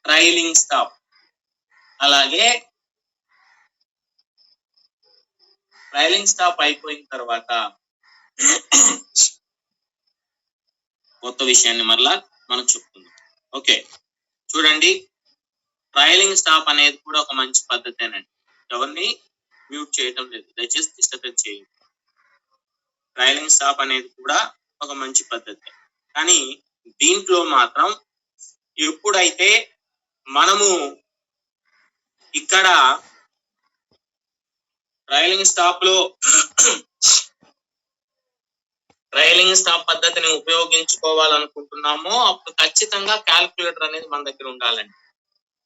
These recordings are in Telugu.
Trailing stop. అలాగే ట్రైలింగ్ స్టాప్ అయిపోయిన తర్వాత కొత్త విషయాన్ని మరలా మనం చెప్పుకుందాం. ఓకే, చూడండి, ట్రైలింగ్ స్టాప్ అనేది కూడా ఒక మంచి పద్ధతేనండి. ఎవరిని మ్యూట్ చేయటం లేదు, దయచేసి డిస్టర్బెన్స్ చేయండి. ట్రైలింగ్ స్టాప్ అనేది కూడా ఒక మంచి పద్ధతి. కానీ దీంట్లో మాత్రం ఎప్పుడైతే మనము ఇక్కడ ట్రైలింగ్ స్టాప్ పద్ధతిని ఉపయోగించుకోవాలనుకుంటున్నామో అప్పుడు ఖచ్చితంగా క్యాలిక్యులేటర్ అనేది మన దగ్గర ఉండాలండి.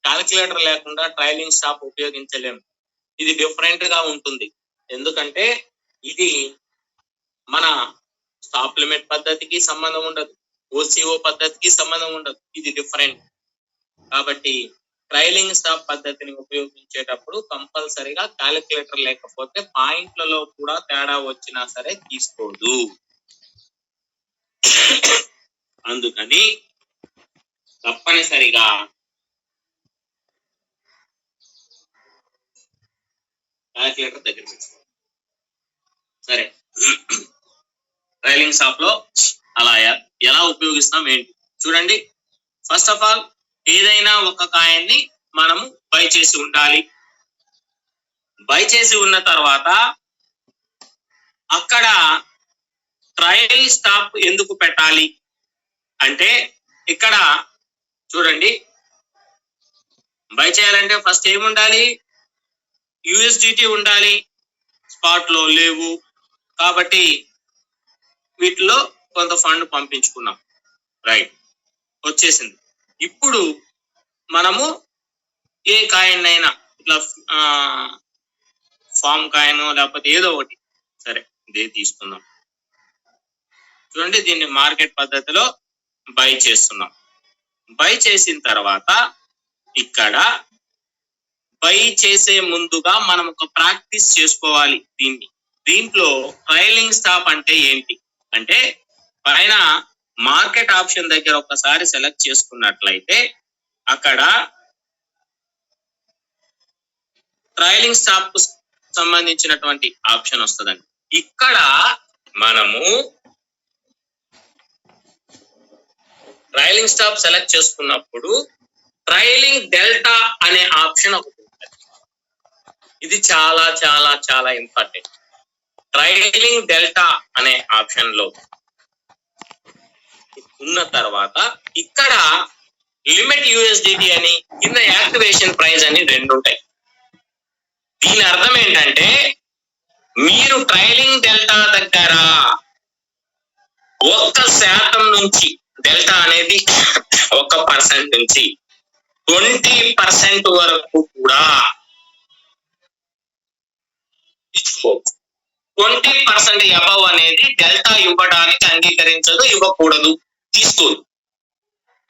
క్యాలిక్యులేటర్ లేకుండా ట్రైలింగ్ స్టాప్ ఉపయోగించలేము. ఇది డిఫరెంట్ గా ఉంటుంది. ఎందుకంటే ఇది మన స్టాప్ లిమిట్ పద్ధతికి సంబంధం ఉండదు, ఓసిఓ పద్ధతికి సంబంధం ఉండదు. ఇది డిఫరెంట్. కాబట్టి ట్రైలింగ్ స్టాప్ పద్ధతిని ఉపయోగించేటప్పుడు కంపల్సరీగా క్యాలిక్యులేటర్ లేకపోతే పాయింట్లలో కూడా తేడా వచ్చినా సరే తీసుకోదు. అందుకని తప్పనిసరిగా క్యాలిక్యులేటర్ దగ్గర పెట్టుకోవాలి. సరే, ట్రైలింగ్ స్టాప్ లో అలా ఎలా ఉపయోగిస్తాం ఏంటి చూడండి. ఫస్ట్ ఆఫ్ ఆల్, ఏదైనా ఒక కాయిన్ని మనము బై చేసి ఉండాలి. బై చేసి ఉన్న తర్వాత అక్కడ ట్రయల్ స్టాప్ ఎందుకు పెట్టాలి అంటే, ఇక్కడ చూడండి, బై చేయాలంటే ఫస్ట్ ఏముండాలి? యూఎస్డిటి ఉండాలి. స్పాట్ లో లేవు కాబట్టి వీటిలో కొంత ఫండ్ పంపించుకున్నాం. రైట్, వచ్చేసింది. ఇప్పుడు మనము ఏ కాయిన్ అయినా ఇట్లా ఫామ్ కాయిన్ లేకపోతే ఏదో ఒకటి సరే ఇదే తీసుకుందాం. చూడండి, దీన్ని మార్కెట్ పద్ధతిలో బై చేస్తున్నాం. బై చేసిన తర్వాత ఇక్కడ బై చేసే ముందుగా మనం ఒక ప్రాక్టీస్ చేసుకోవాలి. దీంట్లో ట్రైలింగ్ స్టాప్ అంటే ఏంటి అంటే, పైన మార్కెట్ ఆప్షన్ దగ్గర ఒకసారి సెలెక్ట్ చేసుకున్నట్లయితే అక్కడ ట్రైలింగ్ స్టాప్ కు సంబంధించినటువంటి ఆప్షన్ వస్తుందండి. ఇక్కడ మనము ట్రైలింగ్ స్టాప్ సెలెక్ట్ చేసుకున్నప్పుడు ట్రైలింగ్ డెల్టా అనే ఆప్షన్ ఒకటి ఉంటుంది. ఇది చాలా చాలా చాలా ఇంపార్టెంట్. ట్రైలింగ్ డెల్టా అనే ఆప్షన్ లో ఉన్న తర్వాత ఇక్కడ లిమిట్ యూఎస్డిటి అని కింద యాక్టివేషన్ ప్రైస్ అని రెండు ఉంటాయి. దీని అర్థం ఏంటంటే, మీరు ట్రైలింగ్ డెల్టా దగ్గర 1% నుంచి, డెల్టా అనేది 1% నుంచి 20% వరకు కూడా 20% అబవ్ అనేది డెల్టా ఇవ్వడానికి అంగీకరించదు, ఇవ్వకూడదు, తీసుకోదు.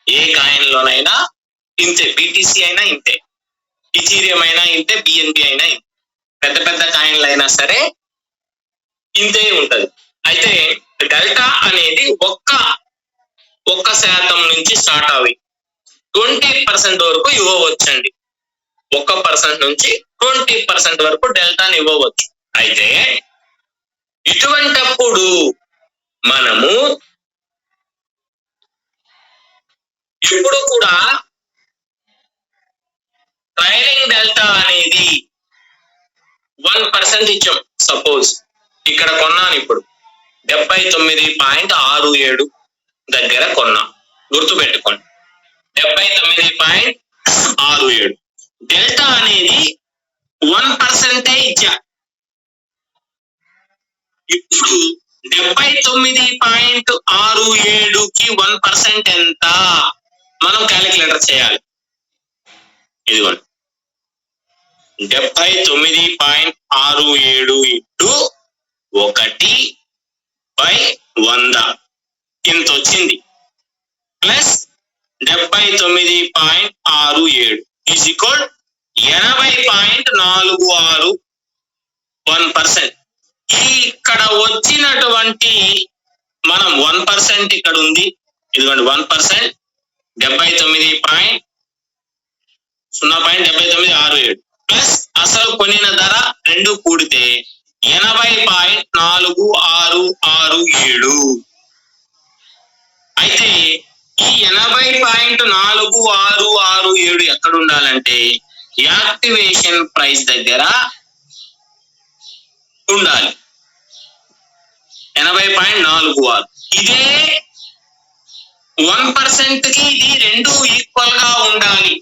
ఏ కాయిన్ లోనైనా ఇంతే, బిటిసి అయినా ఇంతే, ఇథీరియం అయినా ఇంతే, బిఎన్బి అయినా ఇంతే, పెద్ద పెద్ద కాయిన్లు అయినా సరే ఇంతే ఉంటది. అయితే డెల్టా అనేది 1% నుంచి స్టార్ట్ అవి 20% వరకు ఇవ్వవచ్చండి. 1% నుంచి 20% వరకు డెల్టాని ఇవ్వవచ్చు. అయితే ఇటువంటప్పుడు మనము ఇప్పుడు కూడా ట్రైలింగ్ డెల్టా అనేది 1% ఇచ్చాం. సపోజ్ ఇక్కడ కొన్నాను, ఇప్పుడు 79.67 దగ్గర కొన్నా, గుర్తుపెట్టుకోండి, 79.67. డెల్టా అనేది 1% ఇచ్చా. ఇప్పుడు 79.67కి 1% ఎంత మనం క్యాలిక్యులేటర్ చేయాలి. ఇదిగోండి, 79.67 ఇంటూ 1/100 ఇంత వచ్చింది. Plus 79.67 is equal 80.46, 1%. ఇక్కడ వచ్చినటువంటి మనం 1% ఇక్కడ ఉంది, ఇదిగోండి 1%, 79.67 0.7967 ప్లస్ అసలు కొనిన ధర 2 కూడితే 80.4667. అయితే ఈ 80.4667 ఎక్కడ ఉండాలంటే యాక్టివేషన్ ప్రైస్ దగ్గర ఉండాలి. 80.46. ఇదే 1% కి ఇది రెండు ఈక్వల్ గా ఉండాలి.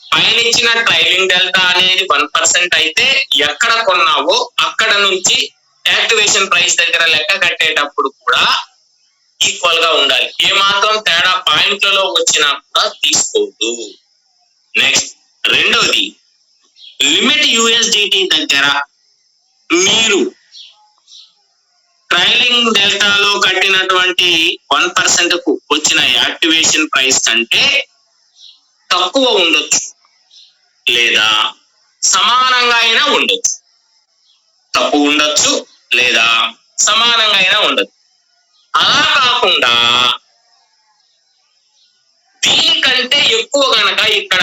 పైన ఇచ్చిన ట్రైలింగ్ డెల్టా అనేది 1% అయితే ఎక్కడ కొన్నావో అక్కడ నుంచి యాక్టివేషన్ ప్రైస్ దగ్గర లెక్క కట్టేటప్పుడు కూడా ఈక్వల్ గా ఉండాలి. ఏ మాత్రం తేడా పాయింట్లలో వచ్చినా కూడా తీసుకోవద్దు. నెక్స్ట్ రెండోది, లిమిట్ యూఎస్డిటి దగ్గర మీరు ట్రైలింగ్ డెల్టాలో కట్టినటువంటి 1% కు వచ్చిన యాక్టివేషన్ ప్రైస్ కంటే తక్కువ ఉండొచ్చు లేదా సమానంగా అయినా ఉండొచ్చు. తక్కువ ఉండొచ్చు లేదా సమానంగా అయినా ఉండొచ్చు. అలా కాకుండా దీనికంటే ఎక్కువ గనక ఇక్కడ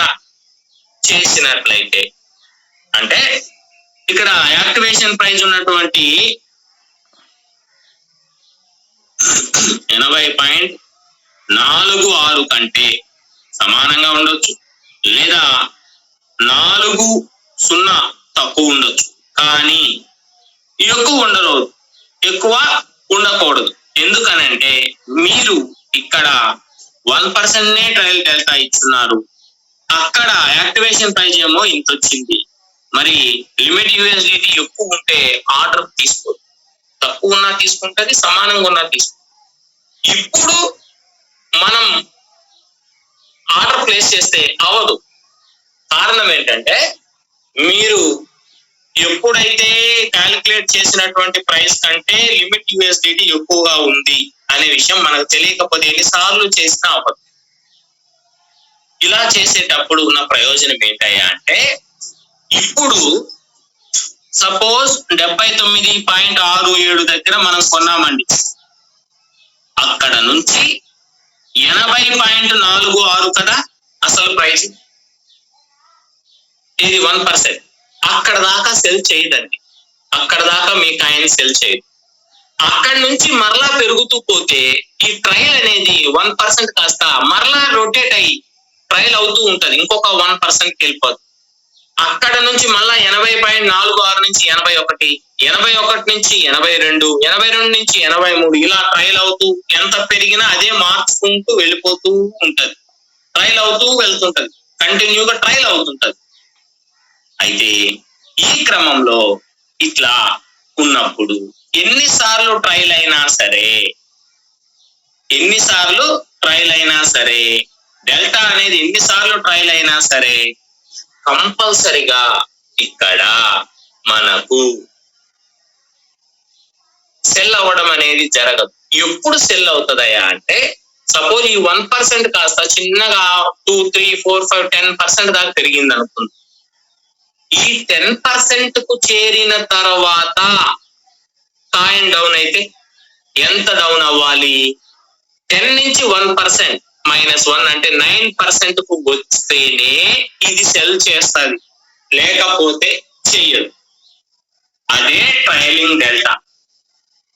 చేసినట్లయితే, అంటే ఇక్కడ యాక్టివేషన్ ప్రైస్ ఉన్నటువంటి 80.46 కంటే సమానంగా ఉండొచ్చు లేదా 40 తక్కువ ఉండొచ్చు, కానీ ఎక్కువ ఉండకూడదు. ఎందుకనంటే మీరు ఇక్కడ 1% నే ట్రయల్ డెల్టా ఇస్తున్నారు, అక్కడ యాక్టివేషన్ ప్రైస్ ఏమో ఇంత వచ్చింది. మరి లిమిట్ యూఎస్డిటి ఎక్కువ ఉంటే ఆర్డర్ తీసుకోదు, తక్కువ ఉన్నా తీసుకుంటుంది, సమానంగా ఉన్నా తీసుకుంటుంది. ఇప్పుడు మనం ఆర్డర్ ప్లేస్ చేస్తే అవ్వదు. కారణం ఏంటంటే మీరు ఎప్పుడైతే క్యాలిక్యులేట్ చేసినటువంటి ప్రైస్ కంటే లిమిట్ యూఎస్డిటి ఎక్కువగా ఉంది అనే విషయం మనకు తెలియకపోతే ఎన్నిసార్లు చేసినా అవ్వదు. ఇలా చేసేటప్పుడు ఉన్న ప్రయోజనం ఏంటయ్యా అంటే, ఇప్పుడు సపోజ్ 79.67 దగ్గర మనం కొన్నామండి, అక్కడ నుంచి 80.46 కదా అసలు ప్రైస్, ఇది 1%. అక్కడ దాకా సెల్ చేయదండి, అక్కడ దాకా మీ కాయిన్ సెల్ చేయదు. అక్కడి నుంచి మరలా పెరుగుతూ పోతే ఈ ట్రయల్ అనేది 1% కాస్త మరలా రొటేట్ అయ్యి ట్రయల్ అవుతూ ఉంటది, ఇంకొక 1%కి వెళ్ళిపోతుంది. అక్కడ నుంచి మళ్ళా 80.46 నుంచి 81, 81 నుంచి 82, 82 నుంచి 83 ఇలా ట్రయల్ అవుతూ ఎంత పెరిగినా అదే మార్చుకుంటూ వెళ్ళిపోతూ ఉంటది, ట్రయల్ అవుతూ వెళ్తుంటది, కంటిన్యూగా ట్రయల్ అవుతుంటది. అయితే ఈ క్రమంలో ఇట్లా ఉన్నప్పుడు ఎన్నిసార్లు ట్రయల్ అయినా సరే డెల్టా అనేది ఎన్నిసార్లు ట్రయల్ అయినా సరే కంపల్సరిగా ఇక్కడ మనకు సెల్ అవ్వడం అనేది జరగదు. ఎప్పుడు సెల్ అవుతుందయా అంటే, సపోజ్ ఈ 1% కాస్త చిన్నగా 2, 3, 4, 5, 10% దాకా పెరిగింది అనుకుంది. ఈ 10% కు చేరిన తర్వాత కాయిన్ డౌన్ అయితే ఎంత డౌన్ అవ్వాలి? 10 నుంచి 1% -1 అంటే 9% కు వస్తేనే ఇది సెల్ చేస్తుంది, లేకపోతే చెయ్యదు. అదే ట్రైలింగ్ డెల్టా.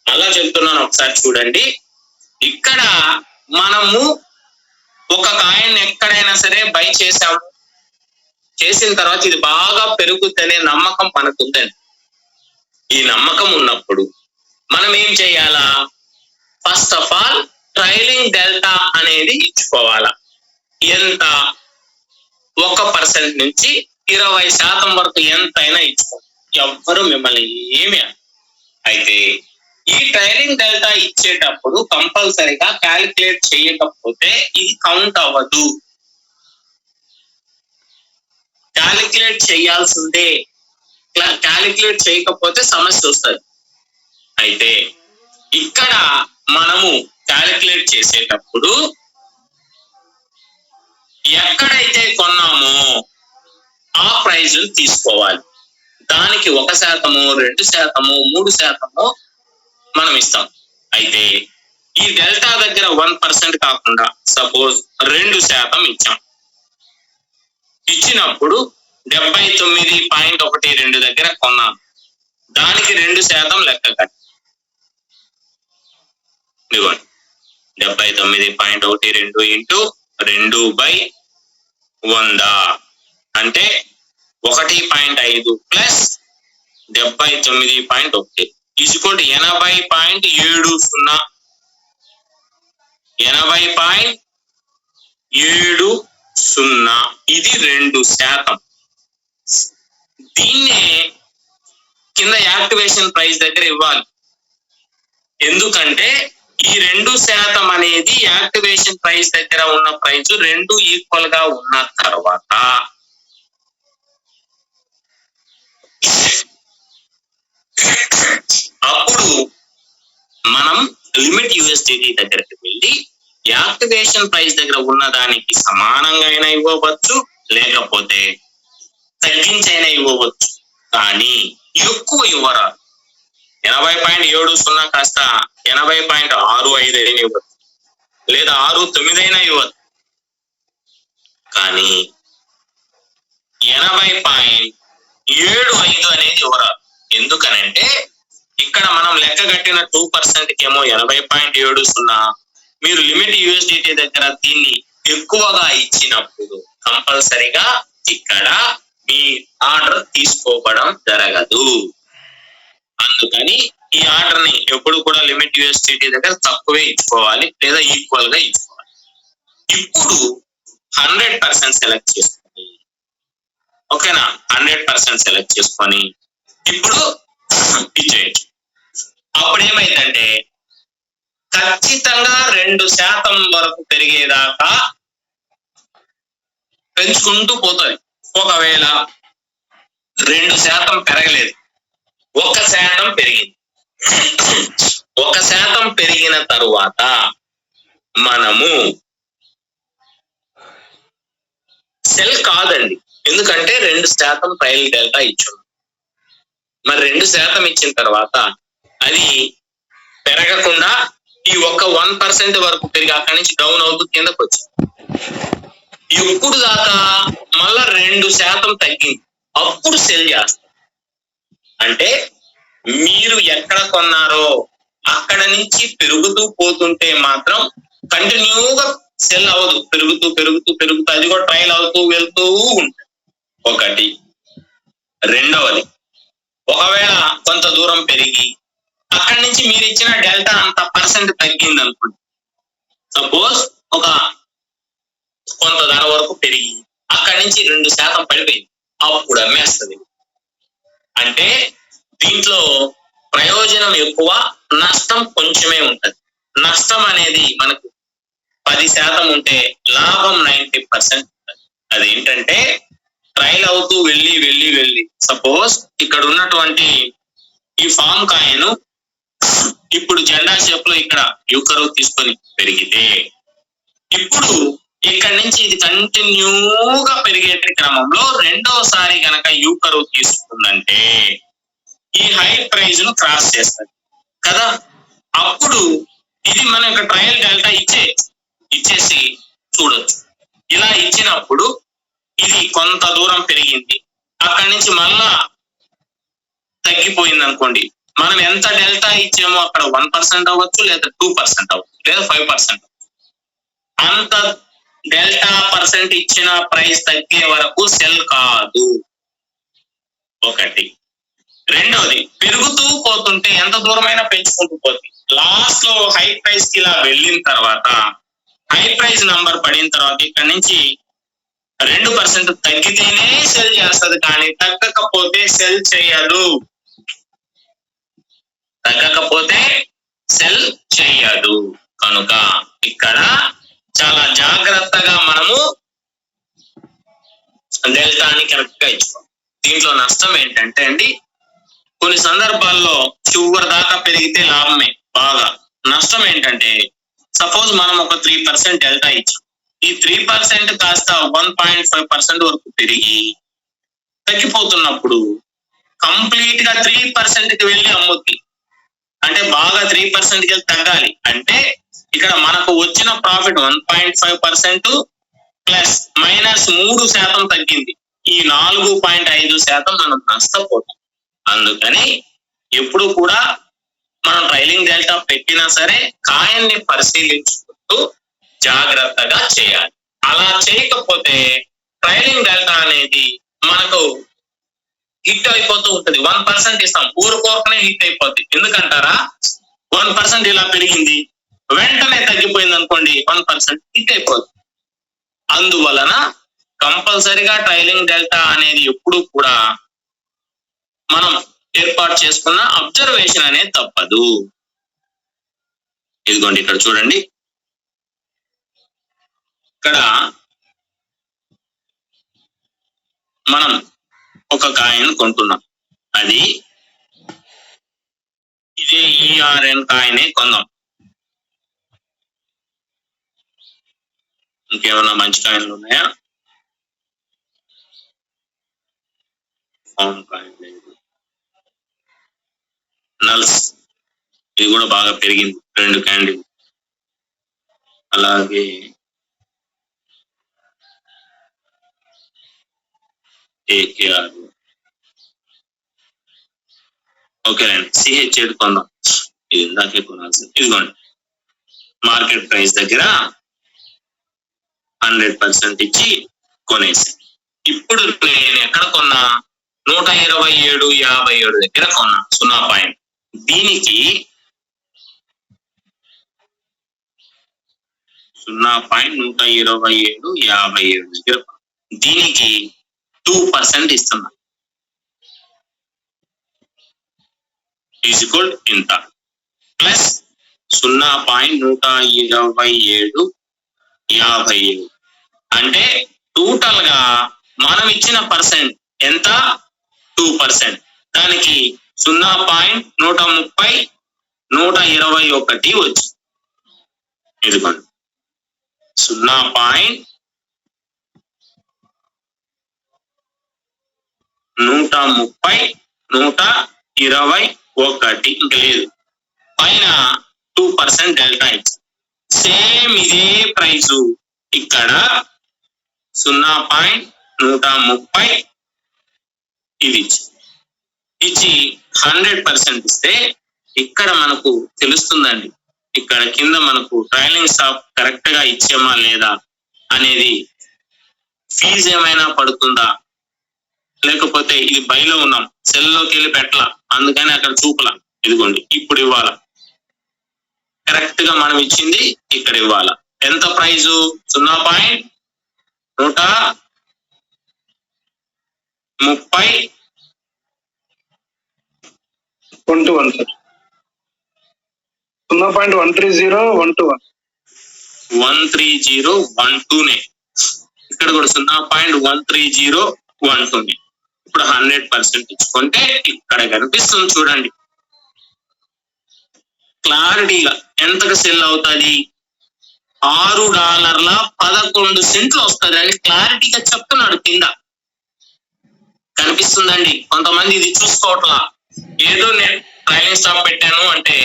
అలా చెప్తున్నాను, ఒకసారి చూడండి. ఇక్కడ మనము ఒక కాయిన్ ఎక్కడైనా సరే బై చేసాము, చేసిన తర్వాత ఇది బాగా పెరుగుతుందనే నమ్మకం మనకు ఉందండి. ఈ నమ్మకం ఉన్నప్పుడు మనం ఏం చేయాలా? First of all trailing delta అనేది ఇచ్చుకోవాలా. ఎంత? 1% నుంచి 20% వరకు ఎంతైనా ఇచ్చుకోవాలి, ఎవ్వరు మిమ్మల్ని ఏమి. అయితే ఈ ట్రైలింగ్ డెల్టా ఇచ్చేటప్పుడు కంపల్సరిగా క్యాలిక్యులేట్ చేయకపోతే ఇది కౌంట్ అవ్వదు, క్యాలిక్యులేట్ చేయాల్సిందే. క్యాలిక్యులేట్ చేయకపోతే సమస్య వస్తుంది. అయితే ఇక్కడ మనము క్యాలిక్యులేట్ చేసేటప్పుడు ఎక్కడైతే కొన్నామో ఆ ప్రైజ్ తీసుకోవాలి. దానికి 1%, 2%, 3% మనం ఇస్తాం. అయితే ఈ డెల్టా దగ్గర 1% కాకుండా సపోజ్ 2% ఇచ్చాం. ఇచ్చినప్పుడు 79.12 దగ్గర కొన్నాను, దానికి 2% లెక్క కట్టి ఇవ్వండి. 79.12 ఇంటూ 2/100 అంటే 1.5 ప్లస్ 79.1 ఈజ్ఈక్వల్ టు 80.70. 80.70 ఇది 2%. దీన్నే కింద యాక్టివేషన్ ప్రైస్ దగ్గర ఇవ్వాలి. ఎందుకంటే ఈ 2% అనేది యాక్టివేషన్ ప్రైస్ దగ్గర ఉన్న ప్రైస్ 2 ఈక్వల్ గా ఉన్న తర్వాత అప్పుడు మనం లిమిట్ యూఎస్డిటీ దగ్గరికి వెళ్ళి యాక్టివేషన్ ప్రైస్ దగ్గర ఉన్న దానికి సమానంగా అయినా ఇవ్వవచ్చు, లేకపోతే తగ్గించైనా ఇవ్వవచ్చు, కానీ ఎక్కువ ఇవ్వరాదు. 80.70 కాస్త 80.65 అయినా ఇవ్వచ్చు, లేదా 69 అయినా ఇవ్వచ్చు, కానీ 80.75 అనేది ఇవ్వరాదు. ఎందుకనంటే ఇక్కడ మనం లెక్క కట్టిన 2% కేమో 80.70, మీరు లిమిట్ యూఎస్డిటీ దగ్గర దీన్ని ఎక్కువగా ఇచ్చినప్పుడు కంపల్సరిగా ఇక్కడ మీ ఆర్డర్ తీసుకోవడం జరగదు. అందుకని ఈ ఆర్డర్ ని ఎప్పుడు కూడా లిమిట్ యూఎస్డిటీ దగ్గర తక్కువే ఇచ్చుకోవాలి, లేదా ఈక్వల్ గా ఇచ్చుకోవాలి. ఇప్పుడు 100% సెలెక్ట్ చేసుకొని, ఓకేనా, 100% సెలెక్ట్ చేసుకొని ఇప్పుడు ఇచ్చేయచ్చు. అప్పుడు ఏమైందంటే ఖచ్చితంగా 2% వరకు పెరిగేదాకా పెంచుకుంటూ పోతుంది. ఒకవేళ 2% పెరగలేదు, 1% పెరిగింది. 1% పెరిగిన తరువాత మనము సెల్ కాదండి, ఎందుకంటే 2% ట్రయల్ డెల్టా ఇచ్చాం. మరి 2% ఇచ్చిన తర్వాత అది పెరగకుండా ఈ 1% వరకు పెరిగి అక్కడి నుంచి డౌన్ అవుతూ కిందకు వచ్చింది. ఎప్పుడు దాకా మళ్ళా 2% తగ్గింది, అప్పుడు సెల్ చేస్తాం. అంటే మీరు ఎక్కడ కొన్నారో అక్కడ నుంచి పెరుగుతూ పోతుంటే మాత్రం కంటిన్యూగా సెల్ అవ్వదు, పెరుగుతూ పెరుగుతూ పెరుగుతూ అది కూడా ట్రయల్ అవుతూ వెళ్తూ ఉంటుంది. ఒకటి. రెండవది, ఒకవేళ కొంత దూరం పెరిగి అక్కడి నుంచి మీరు ఇచ్చిన డెల్టా అంత % తగ్గింది అనుకోండి, సపోజ్ ఒక కొంత ధర వరకు పెరిగి అక్కడి నుంచి 2% పడిపోయింది, అప్పుడు అమ్మేస్తుంది. అంటే దీంట్లో ప్రయోజనం ఎక్కువ, నష్టం కొంచెమే ఉంటది. నష్టం అనేది మనకు 10% ఉంటే లాభం 90% ఉంటుంది. అదేంటంటే ట్రయల్ అవుతూ వెళ్ళి వెళ్ళి వెళ్ళి సపోజ్ ఇక్కడ ఉన్నటువంటి ఈ ఫామ్ కాయను ఇప్పుడు జెండా షేప్ లో ఇక్కడ యూకరో తీసుకొని పెరిగితే, ఇప్పుడు ఇక్కడ నుంచి ఇది కంటిన్యూగా పెరిగే క్రమంలో రెండోసారి గనక యూకరో తీసుకుందంటే ఈ హై ప్రైజ్ ను క్రాస్ చేస్తుంది కదా. అప్పుడు ఇది మనం ట్రయల్ డెల్టా ఇచ్చేసి చూడొచ్చు. ఇలా ఇచ్చినప్పుడు ఇది కొంత దూరం పెరిగింది, అక్కడి నుంచి మళ్ళా తగ్గిపోయింది అనుకోండి, మనం ఎంత డెల్టా ఇచ్చామో అక్కడ 1% అవ్వచ్చు, లేదా 2% అవ్వచ్చు, లేదా 5%. అంత డెల్టా % ఇచ్చిన ప్రైస్ తగ్గే వరకు సెల్ కాదు. ఒకటి. రెండోది, పెరుగుతూ పోతుంటే ఎంత దూరమైనా పెంచుకుంటూ పోతుంది. లాస్ట్ లో హై ప్రైస్ కి ఇలా వెళ్ళిన తర్వాత, హై ప్రైస్ నంబర్ పడిన తర్వాత ఇక్కడ నుంచి 2% తగ్గితేనే సెల్ చేస్తుంది, కానీ తగ్గకపోతే సెల్ చేయదు. తగ్గకపోతే సెల్ చేయదు. కనుక ఇక్కడ చాలా జాగ్రత్తగా మనము డెల్టాని కరెక్ట్ గా ఇచ్చుకోవాలి. దీంట్లో నష్టం ఏంటంటే అండి, కొన్ని సందర్భాల్లో చివరి దాకా పెరిగితే లాభమే బాగా. నష్టం ఏంటంటే సపోజ్ మనం ఒక 3% డెల్టా ఇచ్చాం, ఈ 3% కాస్త 1.5% వరకు పెరిగి తగ్గిపోతున్నప్పుడు కంప్లీట్ గా 3% కి వెళ్ళి అమ్ముద్ది. అంటే బాగా 3% కి తగ్గాలి అంటే ఇక్కడ మనకు వచ్చిన ప్రాఫిట్ 1.5%, ప్లస్ -3% తగ్గింది. ఈ 4.5% మనం నష్టపోతాం. అందుకని ఎప్పుడు కూడా మనం ట్రైలింగ్ డెల్టా పెట్టినా సరే కాయల్ని పరిశీలించుకుంటూ జాగ్రత్తగా చేయాలి. అలా చేయకపోతే ట్రైలింగ్ డెల్టా అనేది మనకు హిట్ అయిపోతూ ఉంటుంది. 1% ఇస్తాం, ఊరుకోకనే హిట్ అయిపోద్ది. ఎందుకంటారా, 1% ఇలా పెరిగింది, వెంటనే తగ్గిపోయింది అనుకోండి, 1% హిట్ అయిపోద్ది. అందువలన కంపల్సరిగా ట్రైలింగ్ డెల్టా అనేది ఎప్పుడు కూడా మనం ఏర్పాటు చేసుకున్న అబ్జర్వేషన్ అనేది తప్పదు. ఇదిగోండి ఇక్కడ చూడండి, ఇక్కడ మనం ఒక కాయను కొంటున్నాం, అది ఇదే ERN కాయనే కొందాం. ఇంకేమన్నా మంచి కాయలు ఉన్నాయా? ఫామ్ కాయలు లేదు. నల్స్ ఇది కూడా బాగా పెరిగింది, 2 క్యాండిల్. అలాగే AKR. ఓకేనండి, CH8 కొందాం. ఇది ఇందాకే కొనాల్సింది. ఇదిగోండి, మార్కెట్ ప్రైస్ దగ్గర 100% ఇచ్చి కొనేసి. ఇప్పుడు నేను ఎక్కడ కొన్నా? 127.57 దగ్గర కొన్నా, 0 పాయింట్. దీనికి 0.127.57 దగ్గర దీనికి 2% ఇస్తున్నా. ఈజ్ఈక్వల్ ఇంత ప్లస్ 0.127.57 అంటే టోటల్ గా మనం ఇచ్చిన పర్సెంట్ ఎంత? 2%. దానికి 0.130.121 వచ్చి ఇదిగోండి 0.130.121 ఇంక లేదు, పైన 2% డెల్టా ఇచ్చి సేమ్ ఇదే ప్రైస్ ఇక్కడ 0.130 ఇది ఇచ్చి 100% ఇస్తే ఇక్కడ మనకు తెలుస్తుందండి. ఇక్కడ కింద మనకు ట్రైలింగ్ స్టాప్ కరెక్ట్ గా ఇచ్చామా లేదా అనేది, ఫీజు ఏమైనా పడుతుందా, లేకపోతే ఇది బైలో ఉన్నాం, సెల్లోకి వెళ్ళి పెట్టలా, అందుకని అక్కడ చూపలా. ఇదిగోండి ఇప్పుడు ఇవ్వాలా, కరెక్ట్ గా మనం ఇచ్చింది ఇక్కడ ఇవ్వాలా. ఎంత ప్రైజు? 0.130 సార్. 0.13012 ఇక్కడ కూడా 0.13012. ఇప్పుడు 100% ఇచ్చుకుంటే ఇక్కడ కనిపిస్తుంది చూడండి క్లారిటీగా ఎంతకు సెల్ అవుతుంది. $6.11 వస్తుంది అని క్లారిటీగా చెప్తున్నాడు కింద, కనిపిస్తుందండి. కొంతమంది ఇది చూసుకోవట్లా, ఏదో నేను ట్రైలింగ్ స్టాప్ పెట్టాను అంటే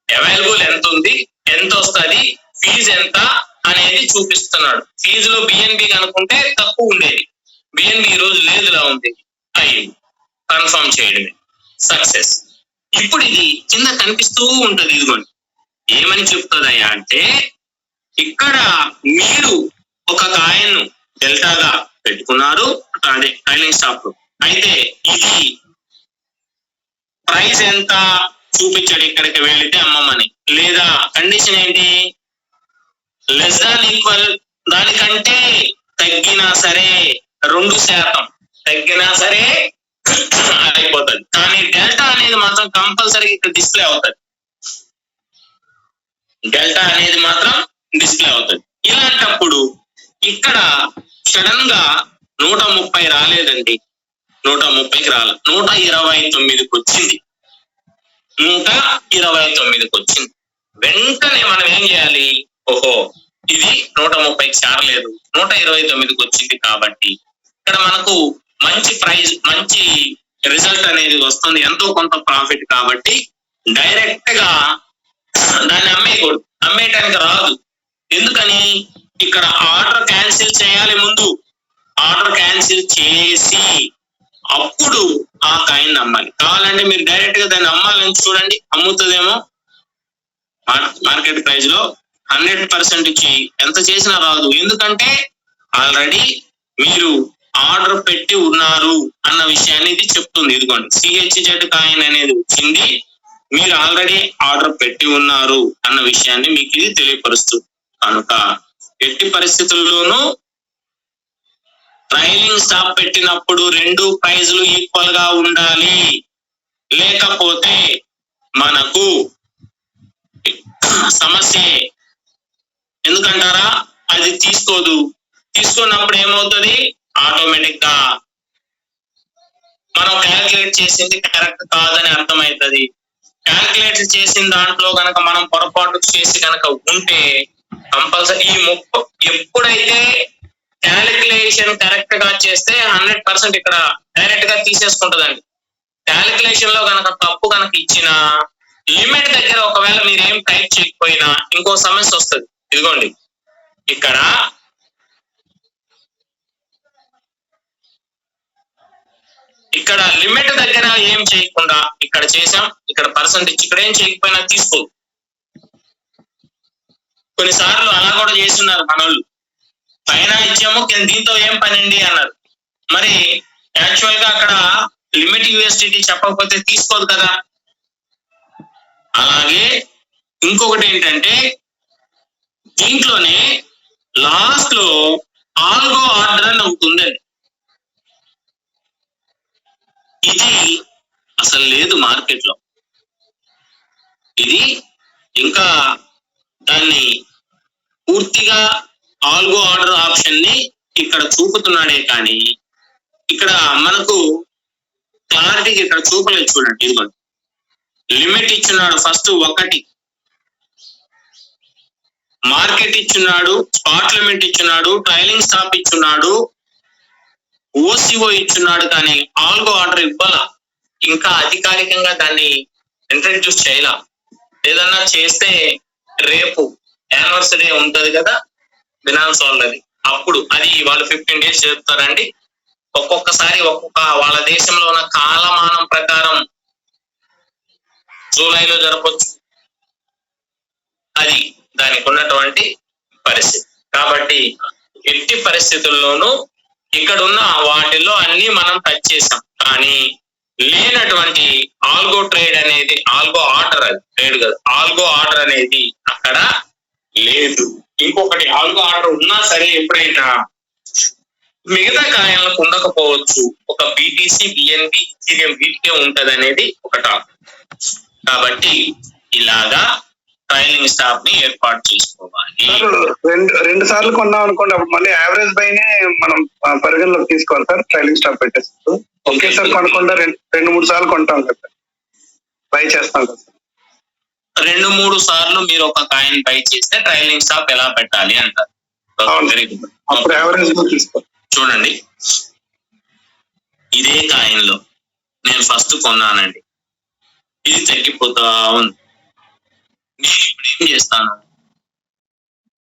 అవైలబుల్ ఎంత ఉంది, ఎంత వస్తుంది, ఫీజు ఎంత అనేది చూపిస్తున్నాడు. ఫీజులో BNB కనుకుంటే తక్కువ ఉండేది, BNB ఈ రోజు లేదులా ఉంది, అయ్యింది, కన్ఫర్మ్ చేయడమే సక్సెస్. ఇప్పుడు ఇది కింద కనిపిస్తూ ఉంటది. ఇదిగోండి ఏమని చెప్తుందయ్యా అంటే, ఇక్కడ మీరు ఒక కాయను డెల్టాగా పెట్టుకున్నారు, అదే ట్రైలింగ్ స్టాప్, అయితే ఇది ప్రైస్ ఎంత చూపించాడు, ఇక్కడికి వెళ్తే అమ్మమని, లేదా కండిషన్ ఏంటి, లెస్ దాన్ ఈక్వల్, దానికంటే తగ్గినా సరే 2% తగ్గినా సరే అయిపోతుంది. కానీ డెల్టా అనేది మాత్రం కంపల్సరీ ఇక్కడ డిస్ప్లే అవుతుంది, డెల్టా అనేది మాత్రం డిస్ప్లే అవుతుంది. ఇలాంటప్పుడు ఇక్కడ సడన్ గా 130 రాలేదండి, 130కి రాల, 129కి వచ్చింది, 129కి వచ్చింది. వెంటనే మనం ఏం చేయాలి, ఓహో ఇది 130కి చేరలేదు, 129కి వచ్చింది కాబట్టి ఇక్కడ మనకు మంచి ప్రైస్, మంచి రిజల్ట్ అనేది వస్తుంది, ఎంతో కొంత ప్రాఫిట్. కాబట్టి డైరెక్ట్ గా దాన్ని అమ్మేయకూడదు, అమ్మేయటానికి రాదు. ఎందుకని, ఇక్కడ ఆర్డర్ క్యాన్సిల్ చేయాలి. ముందు ఆర్డర్ క్యాన్సిల్ చేసి అప్పుడు ఆ కాయిన్ అమ్మాలి. కావాలంటే మీరు డైరెక్ట్ గా దాన్ని అమ్మాలని చూడండి, అమ్ముతుందేమో. మార్కెట్ ప్రైస్ లో 100% ఇచ్చి ఎంత చేసినా రాదు. ఎందుకంటే ఆల్రెడీ మీరు ఆర్డర్ పెట్టి ఉన్నారు అన్న విషయాన్ని ఇది చెప్తుంది. ఇదిగోండి CHZ కాయిన్ అనేది వచ్చింది, మీరు ఆల్రెడీ ఆర్డర్ పెట్టి ఉన్నారు అన్న విషయాన్ని మీకు ఇది తెలియపరుస్తుంది. కనుక ఎట్టి పరిస్థితుల్లోనూ ట్రైలింగ్ స్టాప్ పెట్టినప్పుడు రెండు ప్రైజులు ఈక్వల్ గా ఉండాలి. లేకపోతే మనకు సమస్య. ఎందుకంటారా, అది తీసుకున్నప్పుడు ఏమవుతుంది, ఆటోమేటిక్ గా మనం క్యాల్కులేట్ చేసింది కరెక్ట్ కాదని అర్థమవుతుంది. క్యాల్కులేట్ చేసిన దాంట్లో గనక మనం పొరపాటు చేసి గనక ఉంటే కంపల్సరీ ఎప్పుడైతే క్యాలిక్యులేషన్ కరెక్ట్ గా చేస్తే 100% ఇక్కడ డైరెక్ట్ గా తీసేసుకుంటదండి. క్యాలిక్యులేషన్ లో గనక తప్పు గనక ఇచ్చిన లిమిట్ దగ్గర ఒకవేళ మీరు ఏం టైప్ చేయకపోయినా ఇంకో సమస్య వస్తుంది. ఇదిగోండి ఇక్కడ లిమిట్ దగ్గర ఏం చేయకుండా ఇక్కడ చేసాం, ఇక్కడ పర్సెంట్ ఇచ్చి ఇక్కడ ఏం చేయకపోయినా తీసుకో. కొన్నిసార్లు అలా కూడా చేస్తున్నారు మనోళ్ళు. పైన ఇచ్చాము దీంతో ఏం పని అండి అన్నారు. మరి యాక్చువల్ గా అక్కడ లిమిట్ USDT చెప్పకపోతే తీసుకోదు కదా. అలాగే ఇంకొకటి ఏంటంటే దీంట్లోనే లాస్ట్ లో ఆల్గో ఆర్డర్ అని ఒకటి ఉందండి. ఇది అసలు లేదు మార్కెట్ లో. ఇది ఇంకా దాన్ని పూర్తిగా ఆల్గో ఆర్డర్ ఆప్షన్ ని ఇక్కడ చూపుతున్నాడే కానీ ఇక్కడ మనకు క్లారిటీకి ఇక్కడ చూపలేదు. చూడండి ఇదిగోండి లిమిట్ ఇచ్చున్నాడు, ఫస్ట్ 1 మార్కెట్ ఇచ్చున్నాడు, స్పాట్ లిమిట్ ఇచ్చున్నాడు, ట్రైలింగ్ స్టాప్ ఇచ్చున్నాడు, OCO ఇచ్చున్నాడు, కానీ ఆల్గో ఆర్డర్ ఇవ్వాల. ఇంకా అధికారికంగా దాన్ని ఇంట్రడ్యూస్ చేయాల. ఏదన్నా చేస్తే రేపు యానివర్సరీ ఉంటది కదా బినాన్స్ వాళ్ళది, అప్పుడు అది వాళ్ళు 15 days చెప్తారండి. ఒక్కొక్కసారి ఒక్కొక్క వాళ్ళ దేశంలో ఉన్న కాలమానం ప్రకారం జూలైలో జరపచ్చు. అది దానికి ఉన్నటువంటి పరిస్థితి. కాబట్టి ఎట్టి పరిస్థితుల్లోనూ ఇక్కడ ఉన్న వాటిల్లో అన్ని మనం టచ్ చేసాం, కానీ లేనటువంటి ఆల్గో ట్రేడ్ అనేది, ఆల్గో ఆర్డర్, అది ట్రేడ్ కాదు, ఆల్గో ఆర్డర్ అనేది అక్కడ లేదు. ఇంకొకటి ఆల్గో ఆర్డర్ ఉన్నా సరే ఎప్పుడైనా మిగతా కాయిన్లకు ఉండకపోవచ్చు. ఒక BTC, BNB, Ethereum వీటికే ఉంటది అనేది ఒక టాపిక్. కాబట్టి ఇలాగా ట్రైలింగ్ స్టాప్ ని ఏర్పాటు చేసుకోవాలి. రెండు సార్లు కొన్నాం అనుకోండి, అప్పుడు మళ్ళీ యావరేజ్ బైనే మనం పరిగణలోకి తీసుకోవాలి సార్. ట్రైలింగ్ స్టాప్ పెట్టేస్తారు ఒకేసారి కొనకుండా 2-3 సార్లు కొంటాం కదా, బై చేస్తాం కదా. 2-3 సార్లు మీరు ఒక కాయిన్ బై చేస్తే ట్రైలింగ్ స్టాప్ ఎలా పెట్టాలి అంటారు. అప్పుడు యావరేజ్ తీసుకోవాలి. చూడండి ఇదే కాయిన్ లో నేను ఫస్ట్ కొన్నానండి, ఇది తగ్గిపోతా ఉంది. నేను ఇప్పుడు ఏం చేస్తాను,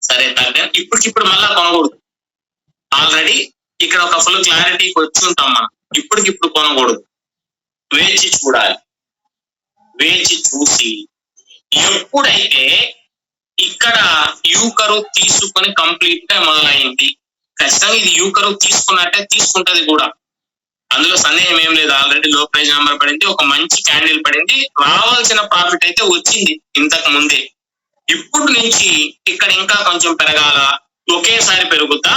సరే ఇప్పటికిప్పుడు మళ్ళా కొనకూడదు. ఆల్రెడీ ఇక్కడ ఒక ఫుల్ క్లారిటీకి వచ్చి ఉంటాం మనం. ఇప్పటికిప్పుడు కొనకూడదు, వేచి చూడాలి. వేచి చూసి ఎప్పుడైతే ఇక్కడ యూ కర్వ్ తీసుకొని కంప్లీట్ గా మొదలైంది, ఖచ్చితంగా ఇది యూ కర్వ్ తీసుకున్నట్టే తీసుకుంటది కూడా, అందులో సందేహం ఏం లేదు. ఆల్రెడీ లో ప్రైజ్ నెంబర్ పడింది, ఒక మంచి క్యాండిల్ పడింది, రావాల్సిన ప్రాఫిట్ అయితే వచ్చింది ఇంతకు ముందే. ఇప్పుడు నుంచి ఇక్కడ ఇంకా కొంచెం పెరగాల, ఒకేసారి పెరుగుతా,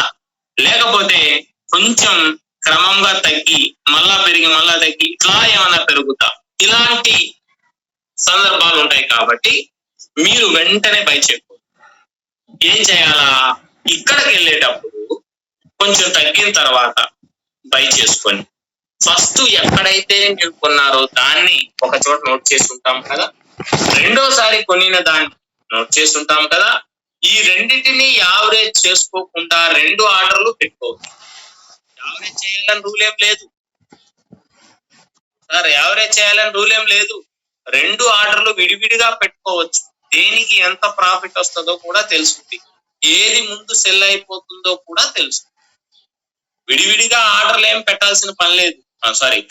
లేకపోతే కొంచెం క్రమంగా తగ్గి మళ్ళా పెరిగి మళ్ళా తగ్గి ఇట్లా ఏమన్నా పెరుగుతా, ఇలాంటి సందర్భాలు ఉంటాయి. కాబట్టి మీరు వెంటనే బై చేయకూడదు. ఏం చేయాలా, ఇక్కడికి వెళ్ళేటప్పుడు కొంచెం తగ్గిన తర్వాత బై చేసుకొని ఫస్ట్ ఎక్కడైతే మీరు కొన్నారో దాన్ని ఒక చోట నోట్ చేసి ఉంటాం కదా, రెండోసారి కొనిన దాన్ని నోట్ చేసి ఉంటాం కదా. ఈ రెండింటిని యావరేజ్ చేసుకోకుండా 2 ఆర్డర్లు పెట్టుకోవచ్చు. యావరేజ్ చేయాలని రూల్ ఏం లేదు సార్, యావరేజ్ చేయాలని రూల్ ఏం లేదు. 2 ఆర్డర్లు విడివిడిగా పెట్టుకోవచ్చు. దేనికి ఎంత ప్రాఫిట్ వస్తుందో కూడా తెలుస్తుంది. ఏది ముందు సెల్ అయిపోతుందో కూడా తెలుసు. విడివిడిగా ఆర్డర్లు ఏం పెట్టాల్సిన పని లేదు,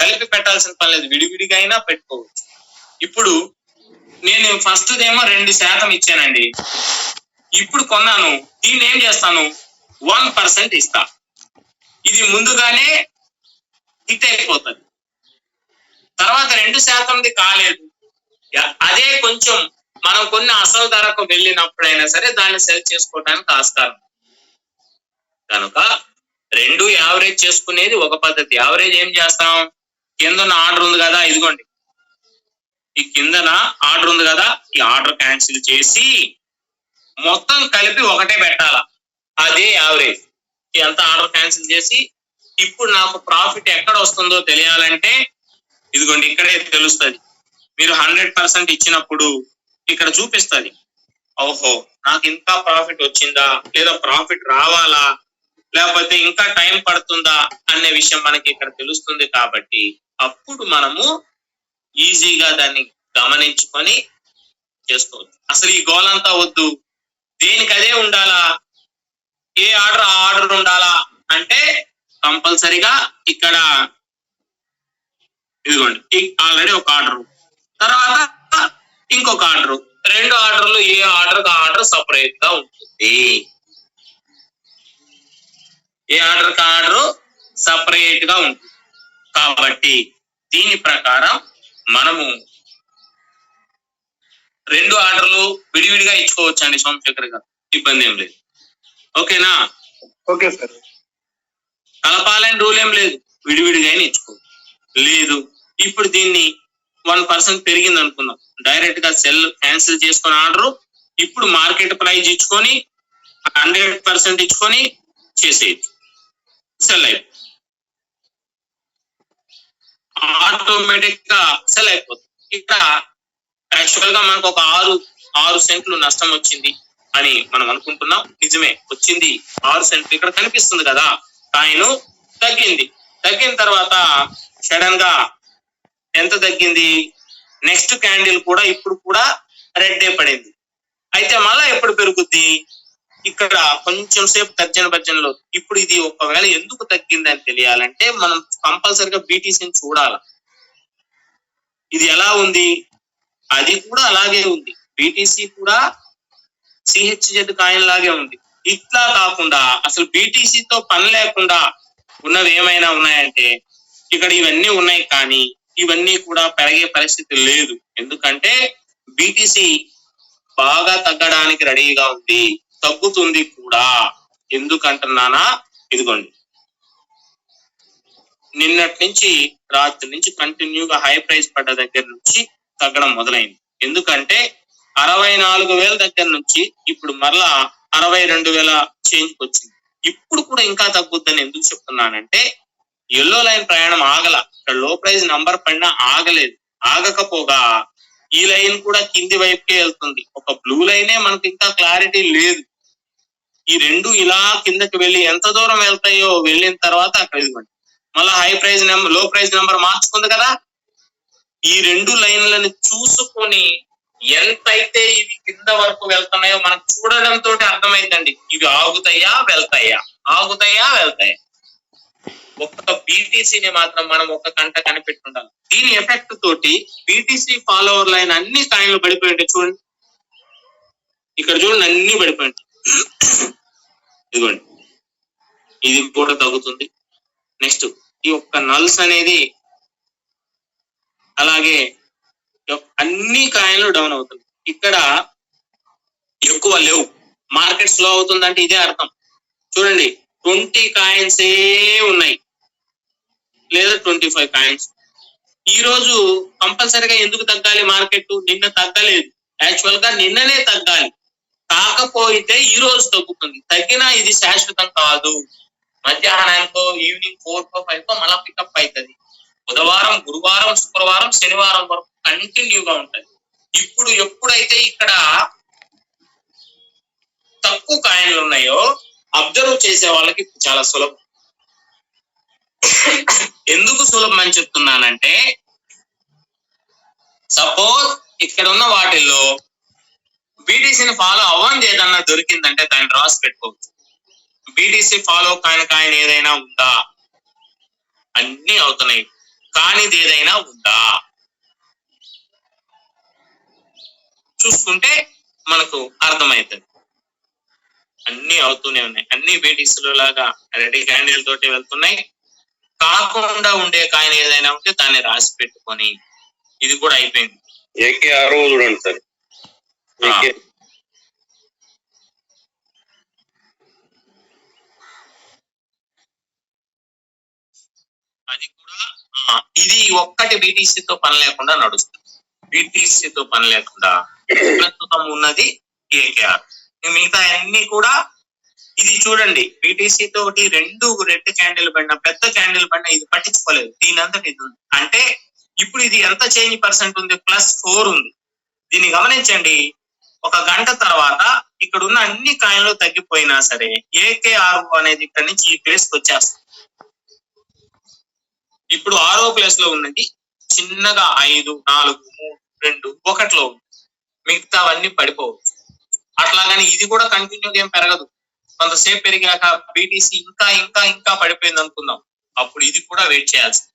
కలిపి పెట్టాల్సిన పని లేదు, విడివిడిగా అయినా పెట్టుకోవచ్చు. ఇప్పుడు నేను ఫస్ట్ ఏమో 2% ఇచ్చానండి, ఇప్పుడు కొన్నాను, దీన్ని ఏం చేస్తాను 1% ఇస్తా. ఇది ముందుగానే హిట్ అయిపోతుంది. తర్వాత 2% కాలేదు, అదే కొంచెం మనం కొన్ని అసలు ధరకు వెళ్ళినప్పుడైనా సరే దాన్ని సెల్ చేసుకోవడానికి ఆస్కారం. కనుక 2 యావరేజ్ చేసుకునేది ఒక పద్ధతి. యావరేజ్ ఏం చేస్తాం, కింద ఆర్డర్ ఉంది కదా, ఇదిగోండి ఈ కిందన ఆర్డర్ ఉంది కదా, ఈ ఆర్డర్ క్యాన్సిల్ చేసి మొత్తం కలిపి ఒకటే పెట్టాలా, అదే యావరేజ్. ఎంత ఆర్డర్ క్యాన్సిల్ చేసి ఇప్పుడు నాకు ప్రాఫిట్ ఎక్కడ వస్తుందో తెలియాలంటే ఇదిగోండి ఇక్కడే తెలుస్తుంది. మీరు 100% ఇచ్చినప్పుడు ఇక్కడ చూపిస్తుంది, ఓహో నాకు ఇంకా ప్రాఫిట్ వచ్చిందా, లేదా ప్రాఫిట్ రావాలా, లేకపోతే ఇంకా టైం పడుతుందా అనే విషయం మనకి ఇక్కడ తెలుస్తుంది. కాబట్టి అప్పుడు మనము ఈజీగా దాన్ని గమనించుకొని చేసుకోవచ్చు. అసలు ఈ గోల్ అంతా వద్దు, దేనికి అదే ఉండాలా, ఏ ఆర్డర్ ఆ ఆర్డర్ ఉండాలా అంటే కంపల్సరిగా ఇక్కడ ఇదిగోండి ఆల్రెడీ ఒక ఆర్డర్, తర్వాత ఇంకొక ఆర్డర్, 2 ఆర్డర్లు ఏ ఆర్డర్ ఆ ఆర్డర్ సపరేట్ గా ఉంటుంది. ఏ ఆర్డర్ కా ఆర్డర్ సపరేట్ గా ఉంటుంది. కాబట్టి దీని ప్రకారం మనము 2 ఆర్డర్లు విడివిడిగా ఇచ్చుకోవచ్చు అండి సోమశేఖర్ గారు, ఇబ్బంది ఏం లేదు. ఓకేనా? Okay sir. కలపాలని రూల్ ఏం లేదు, విడివిడిగా ఇచ్చుకోవచ్చు. లేదు ఇప్పుడు దీన్ని 1% పెరిగింది అనుకుందాం, డైరెక్ట్ గా సెల్ క్యాన్సిల్ చేసుకుని ఆర్డర్ ఇప్పుడు మార్కెట్ ప్రైస్ ఇచ్చుకొని 100% ఇచ్చుకొని చేసేయచ్చు, సెల్ అయిపోతుంది, ఆటోమేటిక్ గా సెల్ అయిపోతుంది. ఇక్కడ యాక్చువల్ గా మనకు ఒక 6 సెంట్లు నష్టం వచ్చింది అని మనం అనుకుంటున్నాం. నిజమే వచ్చింది 6 సెంట్లు, ఇక్కడ కనిపిస్తుంది కదా కాయిన్ తగ్గింది. తగ్గిన తర్వాత సడన్ గా ఎంత తగ్గింది, నెక్స్ట్ క్యాండిల్ కూడా ఇప్పుడు కూడా రెడ్ డే పడింది. అయితే మళ్ళా ఎప్పుడు పెరుగుద్ది, ఇక్కడ కొంచెం సేపు తర్జన. ఇప్పుడు ఇది ఒకవేళ ఎందుకు తగ్గింది అని తెలియాలంటే మనం కంపల్సరిగా బీటీసీని చూడాలి. ఇది ఎలా ఉంది, అది కూడా అలాగే ఉంది, బీటీసీ కూడా సిహెచ్జెడ్ కాయిన్ లాగే ఉంది. ఇట్లా కాకుండా అసలు బీటీసీతో పని లేకుండా ఉన్నవి ఏమైనా ఉన్నాయంటే ఇక్కడ ఇవన్నీ ఉన్నాయి, కానీ ఇవన్నీ కూడా పెరిగే పరిస్థితి లేదు. ఎందుకంటే బీటీసీ బాగా తగ్గడానికి రెడీగా ఉంది, తగ్గుతుంది కూడా. ఎందుకంటున్నానా, ఇదిగోండి నిన్నటి నుంచి రాత్రి నుంచి కంటిన్యూగా హై ప్రైస్ పడ్డ దగ్గర నుంచి తగ్గడం మొదలైంది. ఎందుకంటే 64,000 దగ్గర నుంచి ఇప్పుడు మరలా 62,000 చేంజ్ వచ్చింది. ఇప్పుడు కూడా ఇంకా తగ్గుద్దని ఎందుకు చెప్తున్నానంటే ఎల్లో లైన్ ప్రయాణం ఆగల, ఇక్కడ లో ప్రైస్ నంబర్ పడినా ఆగలేదు. ఆగకపోగా ఈ లైన్ కూడా కింది వైపుకే వెళ్తుంది. ఒక బ్లూ లైనే మనకు ఇంకా క్లారిటీ లేదు. ఈ 2 ఇలా కిందకి వెళ్ళి ఎంత దూరం వెళ్తాయో వెళ్ళిన తర్వాత అక్కడ ఇదిగోండి మళ్ళీ హై ప్రైస్ నెంబర్ లో ప్రైస్ నెంబర్ మార్చుకుంది కదా. ఈ 2 లైన్లను చూసుకొని ఎంతైతే ఇవి కింద వరకు వెళ్తున్నాయో మనకు చూడడంతో అర్థమైందండి, ఇవి ఆగుతాయా వెళ్తాయా, ఆగుతాయా వెళ్తాయా. ఒక్క బీటీసీని మాత్రం మనం ఒక కంట కనిపెట్టుండాలి. దీని ఎఫెక్ట్ తోటి బీటీసీ ఫాలోవర్ లైన్ అన్ని కాయిన్లు పడిపోయి ఉంటాయి. చూడండి ఇక్కడ చూడండి అన్ని పడిపోయి ఉంటాయి. ఇదిగోండి ఇది కూడా తగ్గుతుంది. నెక్స్ట్ ఈ ఒక్క నల్స్ అనేది అలాగే అన్ని కాయిన్లు డౌన్ అవుతుంది. ఇక్కడ ఎక్కువ లేవు, మార్కెట్ స్లో అవుతుందంటే ఇదే అర్థం. చూడండి 20 కాయిన్స్ ఉన్నాయి లేదా 25 కాయిన్స్. ఈ రోజు కంపల్సరిగా ఎందుకు తగ్గాలి మార్కెట్, నిన్న తగ్గలేదు, యాక్చువల్ గా నిన్ననే తగ్గాలి, కాకపోతే ఈ రోజు తగ్గుతుంది. తగ్గినా ఇది శాశ్వతం కాదు, మధ్యాహ్నానికో ఈవినింగ్ 4-5 మళ్ళా పికప్ అవుతుంది. బుధవారం, గురువారం, శుక్రవారం, శనివారం వరకు కంటిన్యూగా ఉంటది. ఇప్పుడు ఎప్పుడైతే ఇక్కడ తక్కువ కాయిన్లు ఉన్నాయో అబ్జర్వ్ చేసే వాళ్ళకి చాలా సులభం. ఎందుకు సులభం అని చెప్తున్నానంటే సపోజ్ ఇక్కడ ఉన్న వాటిల్లో బీటీసీని ఫాలో అవ్వంది ఏదన్నా దొరికిందంటే దాన్ని రాసి పెట్టుకోవచ్చు. బీటీసీ ఫాలో కాని ఏదైనా ఉందా? అన్ని అవుతున్నాయి. కానిది ఏదైనా ఉందా చూసుకుంటే మనకు అర్థమవుతుంది. అన్ని అవుతూనే ఉన్నాయి. అన్ని బీటీసీలో లాగా రెడీ క్యాండిల్ తోటి వెళ్తున్నాయి. కాకుండా ఉండే కాయిన్ ఏదైనా ఉంటే దాన్ని రాసి పెట్టుకొని ఇది కూడా అయిపోయింది. ఏకేఆర్ చూడండి సార్. అది కూడా ఇది ఒక్కటి బీటీసీతో పని లేకుండా నడుస్తుంది. బీటీసీతో పని లేకుండా ప్రస్తుతం ఉన్నది ఏకేఆర్. మిగతా అన్ని కూడా ఇది చూడండి, బీటీసీ తోటి రెండు రెడ్ క్యాండిల్ పడిన పెద్ద క్యాండిల్ పడిన ఇది పట్టించుకోలేదు. దీని అంతటి ఇది ఉంది. అంటే ఇప్పుడు ఇది ఎంత చేంజ్ పర్సెంట్ ఉంది? +4 ఉంది. దీన్ని గమనించండి. ఒక గంట తర్వాత ఇక్కడ ఉన్న అన్ని కాయిన్లు తగ్గిపోయినా సరే ఏకేఆర్ అనేది ఇక్కడ నుంచి ఈ ప్లేస్ కి వచ్చేస్తుంది. ఇప్పుడు 6వ ప్లేస్ లో ఉన్నది చిన్నగా 5, 4, 3, 2, 1లో ఉంది. మిగతావన్నీ పడిపోవచ్చు. అట్లాగని ఇది కూడా కంటిన్యూగా ఏం పెరగదు. కొంతసేపు పెరిగాక బీటీసీ ఇంకా ఇంకా ఇంకా పడిపోయింది అనుకుందాం, అప్పుడు ఇది కూడా వెయిట్ చేయాల్సింది.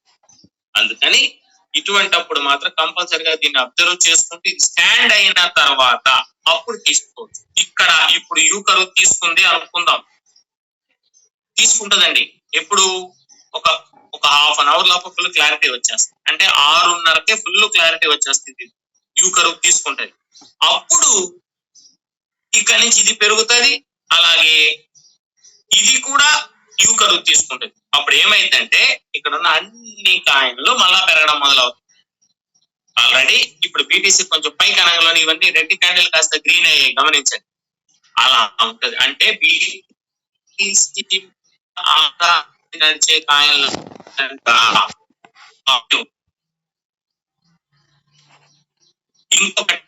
అందుకని ఇటువంటప్పుడు మాత్రం కంపల్సరిగా దీన్ని అబ్జర్వ్ చేసుకుంటూ ఇది స్టాండ్ అయిన తర్వాత అప్పుడు తీసుకోవచ్చు. ఇక్కడ ఇప్పుడు యూ కర్వ్ తీసుకుంది అనుకుందాం, తీసుకుంటదండి. ఎప్పుడు ఒక హాఫ్ అన్ అవర్ లోపు ఫుల్ క్లారిటీ వచ్చేస్తుంది. అంటే 6:30కే ఫుల్ క్లారిటీ వచ్చేస్తుంది. యూ కర్వ్ తీసుకుంటది. అప్పుడు ఇక్కడ నుంచి ఇది పెరుగుతుంది, అలాగే ఇది కూడా యూ కర్వ్ తీసుకుంటది. అప్పుడు ఏమైందంటే ఇక్కడ ఉన్న అన్ని కాయిన్లు మళ్ళా పెరగడం మొదలవుతుంది. ఆల్రెడీ ఇప్పుడు బీటీసీ కొంచెం పైకి అనగలోని ఇవన్నీ రెడ్ క్యాండిల్ కాస్త గ్రీన్ అయ్యాయి, గమనించండి. అలా ఉంటది. అంటే బీటీసీ నడిచే కాయిన్లు ఇంకొకటి